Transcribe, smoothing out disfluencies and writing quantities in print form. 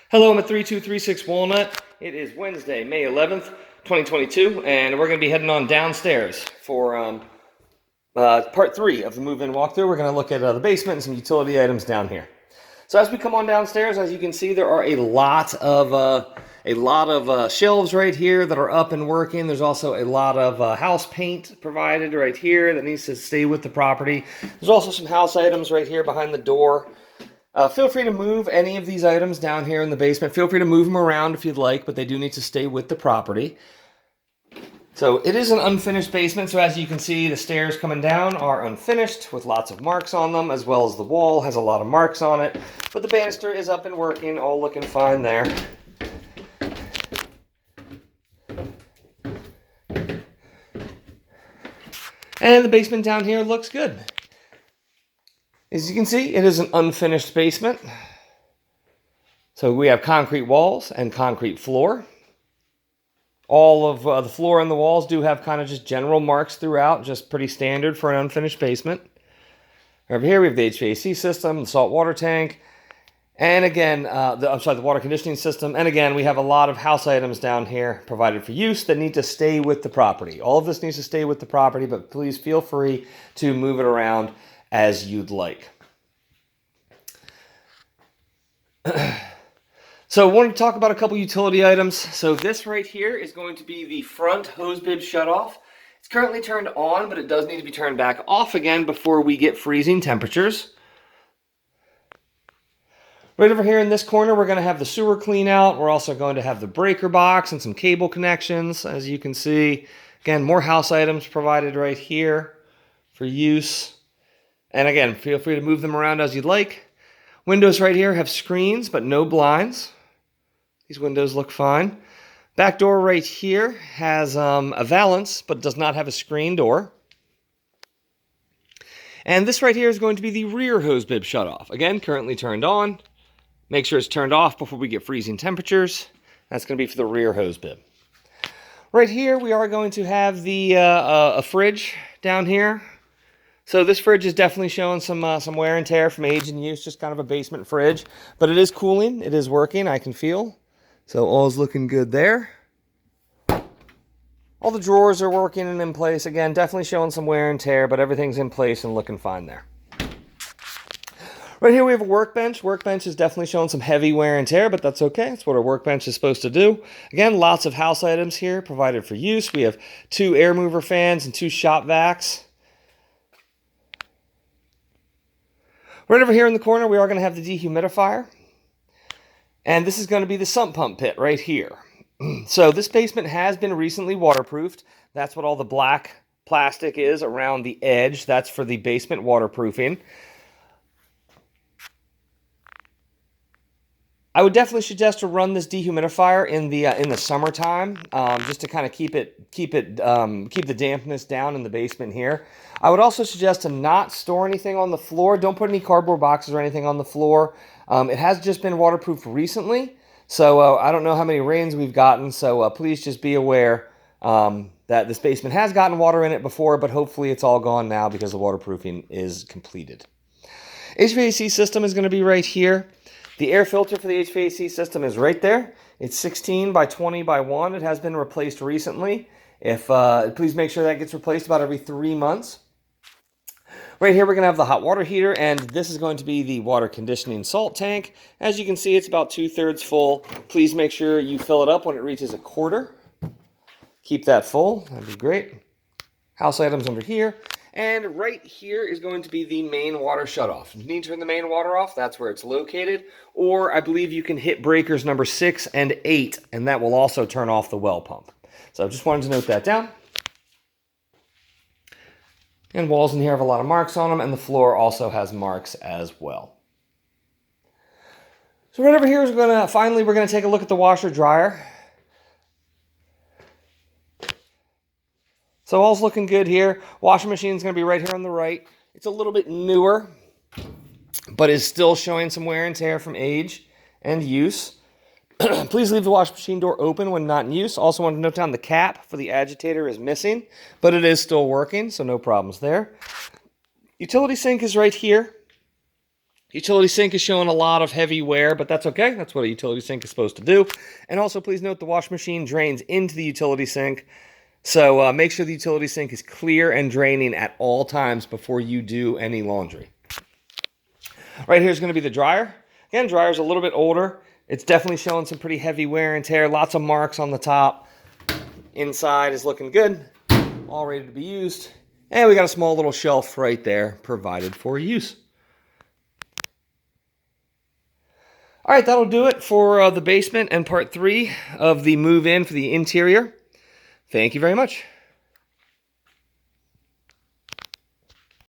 Hello, I'm at 3236 Walnut. It is Wednesday, May 11th, 2022, and we're going to be heading on downstairs for part 3 of the move-in walkthrough. We're going to look at the basement and some utility items down here. So as we come on downstairs, as you can see, there are a lot of shelves right here that are up and working. There's also a lot of house paint provided right here that needs to stay with the property. There's also some house items right here behind the door. Feel free to move any of these items down here in the basement. Feel free to move them around if you'd like, but they do need to stay with the property. So it is an unfinished basement, so as you can see, the stairs coming down are unfinished with lots of marks on them, as well as the wall has a lot of marks on it. But the banister is up and working, all looking fine there. And the basement down here looks good. As you can see, it is an unfinished basement. So we have concrete walls and concrete floor. All of the floor and the walls do have kind of just general marks throughout, just pretty standard for an unfinished basement. Over here we have the HVAC system, the salt water tank, and again, the water conditioning system. And again, we have a lot of house items down here provided for use that need to stay with the property. All of this needs to stay with the property, but please feel free to move it around as you'd like. So I wanted to talk about a couple utility items. So this right here is going to be the front hose bib shutoff. It's currently turned on, but it does need to be turned back off again before we get freezing temperatures. Right over here in this corner, we're going to have the sewer clean out. We're also going to have the breaker box and some cable connections, as you can see. Again, more house items provided right here for use. And again, feel free to move them around as you'd like. Windows right here have screens, but no blinds. These windows look fine. Back door right here has a valance, but does not have a screen door. And this right here is going to be the rear hose bib shutoff. Again, currently turned on. Make sure it's turned off before we get freezing temperatures. That's going to be for the rear hose bib. Right here, we are going to have the a fridge down here. So this fridge is definitely showing some wear and tear from age and use, just kind of a basement fridge. But it is cooling, it is working, I can feel. So all is looking good there. All the drawers are working and in place. Again, definitely showing some wear and tear, but everything's in place and looking fine there. Right here we have a workbench. Workbench is definitely showing some heavy wear and tear, but that's okay. That's what a workbench is supposed to do. Again, lots of house items here provided for use. We have 2 air mover fans and 2 shop vacs. Right over here in the corner, we are going to have the dehumidifier. And this is going to be the sump pump pit right here. So this basement has been recently waterproofed. That's what all the black plastic is around the edge. That's for the basement waterproofing. I would definitely suggest to run this dehumidifier in the summertime, just to kind of keep the dampness down in the basement here. I would also suggest to not store anything on the floor. Don't put any cardboard boxes or anything on the floor. It has just been waterproofed recently, so I don't know how many rains we've gotten. So please just be aware that this basement has gotten water in it before, but hopefully it's all gone now because the waterproofing is completed. HVAC system is going to be right here. The air filter for the HVAC system is right there. It's 16 by 20 by 1. It has been replaced recently. Please make sure that gets replaced about every 3 months. Right here we're going to have the hot water heater, and this is going to be the water conditioning salt tank. As you can see, it's about 2/3 full. Please make sure you fill it up when it reaches a quarter. Keep that full. That'd be great. House items under here. And right here is going to be the main water shutoff. If you need to turn the main water off, that's where it's located. Or I believe you can hit breakers number 6 and 8, and that will also turn off the well pump. So I just wanted to note that down. And walls in here have a lot of marks on them, and the floor also has marks as well. So right over here is we're going to take a look at the washer dryer. So all's looking good here. Washing machine is going to be right here on the right. It's a little bit newer, but is still showing some wear and tear from age and use. Please leave the washing machine door open when not in use. Also want to note down the cap for the agitator is missing, but it is still working, so no problems there. Utility sink is right here. Utility sink is showing a lot of heavy wear, but that's okay. That's what a utility sink is supposed to do. And also, please note the wash machine drains into the utility sink. So make sure the utility sink is clear and draining at all times before you do any laundry. Right here is going to be the dryer. Again, dryer's a little bit older. It's definitely showing some pretty heavy wear and tear. Lots of marks on the top. Inside is looking good. All ready to be used. And we got a small little shelf right there provided for use. All right, that'll do it for the basement and part 3 of the move-in for the interior. Thank you very much.